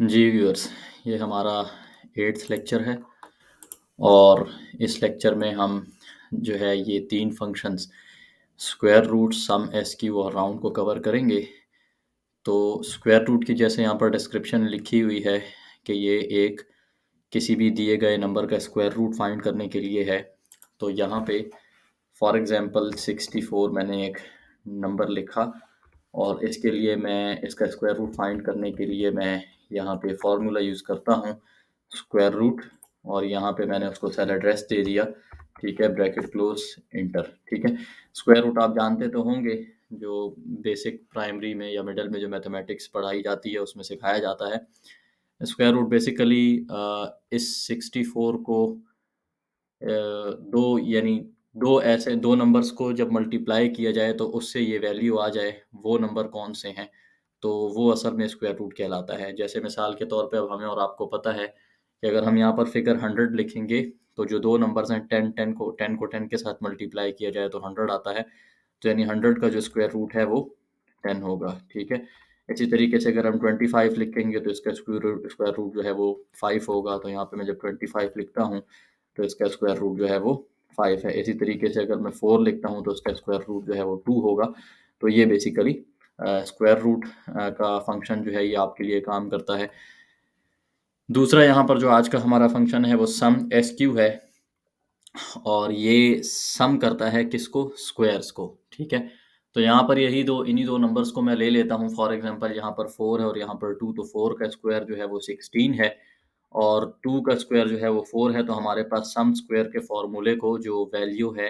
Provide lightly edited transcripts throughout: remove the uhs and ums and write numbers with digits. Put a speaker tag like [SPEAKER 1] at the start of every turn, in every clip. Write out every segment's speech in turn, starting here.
[SPEAKER 1] जी viewers, ये हमारा 8th lecture है और इस लेक्चर में हम जो है ये 3 फंक्शंस स्क्वायर रूट, सम, एसक्यू और राउंड को कवर करेंगे। तो स्क्वायर रूट की जैसे यहाँ पर डिस्क्रिप्शन लिखी हुई है कि ये एक किसी भी दिए गए नंबर का स्क्वायर रूट फाइंड करने के लिए है। तो यहाँ पे फॉर एग्जांपल 64 मैंने एक नंबर लिखा और इसके लिए मैं इसका स्क्वायर रूट फाइंड करने के लिए मैं यहाँ पे फॉर्मूला यूज़ करता हूँ स्क्वायर रूट, और यहाँ पे मैंने उसको सेल एड्रेस दे दिया, ठीक है, ब्रैकेट क्लोज इंटर। ठीक है, स्क्वायर रूट आप जानते तो होंगे, जो बेसिक प्राइमरी में या मिडिल में जो मैथमेटिक्स पढ़ाई जाती है उसमें सिखाया जाता है। स्क्वायर रूट बेसिकली इस 64 को दो यानी दो नंबर्स को जब मल्टीप्लाई किया जाए तो उससे ये वैल्यू आ जाए, वो नंबर कौन से हैं, तो वो असल में स्क्वायर रूट कहलाता है। जैसे मिसाल के तौर पे अब हमें और आपको पता है कि अगर हम यहाँ पर फिगर 100 लिखेंगे तो जो दो नंबर्स हैं 10 के साथ मल्टीप्लाई किया जाए तो 100 आता है, तो यानी 100 का जो स्क्वायर रूट है वो 10 होगा। ठीक है, इसी तरीके से अगर हम 25 लिखेंगे तो इसका स्क्वायर रूट जो है वो 5 होगा। तो यहाँ पे मैं जब 25 लिखता हूँ तो इसका स्क्वायर रूट जो है वो 5 है। इसी तरीके से अगर मैं 4 लिखता हूँ तो इसका स्क्वायर रूट जो है वो 2 होगा। तो ये बेसिकली स्क्वायर रूट का फंक्शन जो है ये आपके लिए काम करता है। दूसरा यहाँ पर जो आज का हमारा फंक्शन है वो सम एस क्यू है, और ये सम करता है किसको? स्क्वायर्स को। ठीक है, तो यहाँ पर इन्हीं दो नंबर्स को मैं ले लेता हूँ। फॉर एग्जांपल यहाँ पर 4 है और यहाँ पर 2, तो 4 का स्क्वायर जो है वो 16 है और 2 का स्क्वायर जो है वो 4 है। तो हमारे पास सम स्क्वायर के फॉर्मूले को जो वैल्यू है,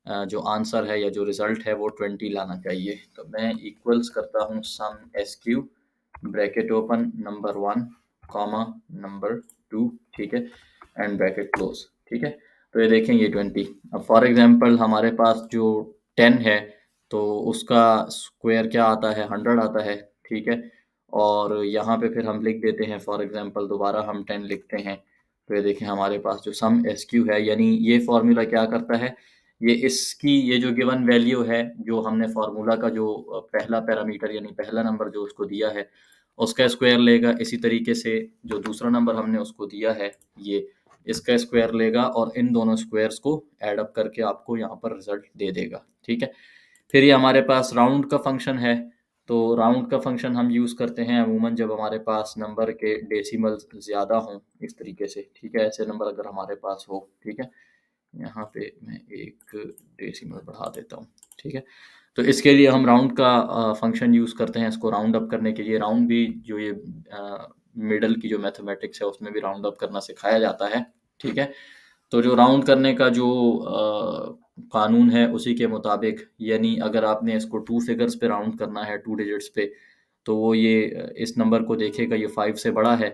[SPEAKER 1] जो आंसर है या जो रिजल्ट है वो 20 लाना चाहिए। तो मैं इक्वल्स करता हूँ sum S Q, bracket open, number 1 comma number 2, ठीक है, एंड ब्रैकेट क्लोज। ठीक है, तो ये देखें ये 20। अब फॉर एग्जांपल हमारे पास जो 10 है तो उसका स्क्वायर क्या आता है? 100 आता है। ठीक है, और यहाँ पे फिर हम लिख देते हैं, फॉर एग्जांपल दोबारा हम 10 लिखते हैं। तो ये देखें हमारे पास जो सम एस क्यू है, यानी ये फॉर्मूला क्या करता है, ये जो गिवन वैल्यू है, जो हमने फार्मूला का जो पहला पैरामीटर यानी पहला नंबर जो उसको दिया है उसका स्क्वायर लेगा। इसी तरीके से जो दूसरा नंबर हमने उसको दिया है ये इसका स्क्वायर लेगा और इन दोनों स्क्वायर्स को ऐड अप करके आपको यहाँ पर रिजल्ट दे देगा। ठीक है, फिर ये हमारे पास राउंड का फंक्शन है। तो राउंड का फंक्शन हम यूज़ करते हैं अमूमन जब हमारे पास नंबर के डेसिमल्स ज़्यादा हों, इस तरीके से। ठीक है, ऐसे नंबर अगर हमारे पास हो, ठीक है, यहाँ पे मैं एक डेसिमल बढ़ा देता हूँ। ठीक है, तो इसके लिए हम राउंड का फंक्शन यूज़ करते हैं इसको राउंड अप करने के लिए। राउंड भी जो ये मिडल की जो मैथमेटिक्स है उसमें भी राउंड अप करना सिखाया जाता है। ठीक है, तो जो राउंड करने का जो कानून है उसी के मुताबिक, यानी अगर आपने इसको 2 फिगर्स पे राउंड करना है, 2 डिजिट्स पे, तो वो ये इस नंबर को देखेगा ये 5 से बड़ा है,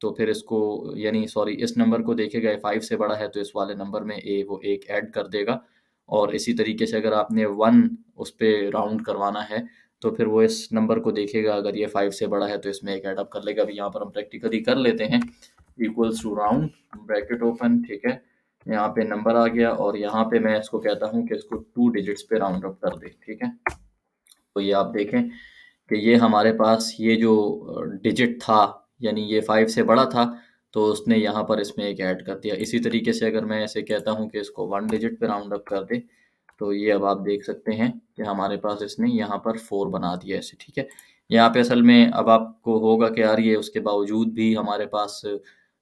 [SPEAKER 1] तो फिर इसको यानी सॉरी इस नंबर को देखेगा ये 5 से बड़ा है तो इस वाले नंबर में वो एक ऐड कर देगा। और इसी तरीके से अगर आपने 1 उस पे राउंड करवाना है तो फिर वो इस नंबर को देखेगा, अगर ये 5 से बड़ा है तो इसमें एक ऐड अप कर लेगा। अभी यहाँ पर हम प्रैक्टिकली कर लेते हैं। Equals to round, bracket open, ठीक है, यहाँ पे नंबर आ गया और यहाँ पे मैं इसको कहता हूँ कि इसको 2 डिजिट्स पे राउंड अप कर दे। ठीक है, तो ये आप देखें कि ये हमारे पास ये जो डिजिट था यानी ये 5 से बड़ा था तो उसने यहाँ पर इसमें एक ऐड कर दिया। इसी तरीके से अगर मैं ऐसे कहता हूँ कि इसको 1 डिजिट पे राउंड अप कर दे, तो ये अब आप देख सकते हैं कि हमारे पास इसने यहाँ पर 4 बना दिया ऐसे। ठीक है, यहाँ पे असल में अब आपको होगा कि यार ये उसके बावजूद भी हमारे पास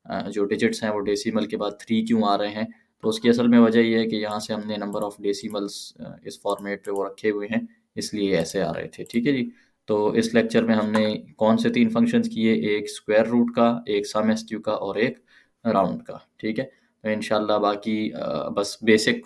[SPEAKER 1] जो डिजिट्स हैं वो डेसिमल के बाद 3 क्यों आ रहे हैं? तो उसकी असल में वजह ये है कि यहाँ से हमने नंबर ऑफ डेसिमल्स इस फॉर्मेट पे वो रखे हुए हैं, इसलिए ऐसे आ रहे थे। ठीक है जी, तो इस लेक्चर में हमने कौन से 3 फंक्शंस किए? एक स्क्वायर रूट का, एक सम एस क्यू का और एक राउंड का। ठीक है, तो इंशाल्लाह बाकी बस बेसिक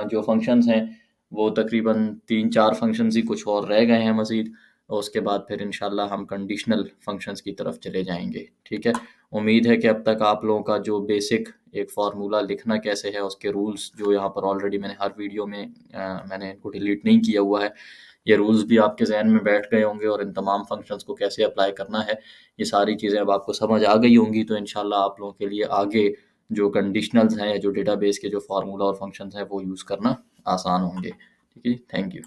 [SPEAKER 1] जो फंक्शंस हैं वो तकरीबन 3-4 फंक्शंस ही कुछ और रह गए हैं मज़ीद, और उसके बाद फिर इंशाल्लाह हम कंडीशनल फंक्शंस की तरफ चले जाएंगे। ठीक है, उम्मीद है कि अब तक आप लोगों का जो बेसिक एक फार्मूला लिखना कैसे है उसके रूल्स जो यहाँ पर ऑलरेडी मैंने हर वीडियो में मैंने इनको डिलीट नहीं किया हुआ है, ये रूल्स भी आपके जहन में बैठ गए होंगे और इन तमाम फंक्शंस को कैसे अप्लाई करना है ये सारी चीज़ें अब आपको समझ आ गई होंगी। तो इंशाल्लाह आप लोगों के लिए आगे जो कंडीशनल्स हैं या जो डेटाबेस के जो फार्मूला और फंक्शंस हैं वो यूज़ करना आसान होंगे। ठीक है, थैंक यू।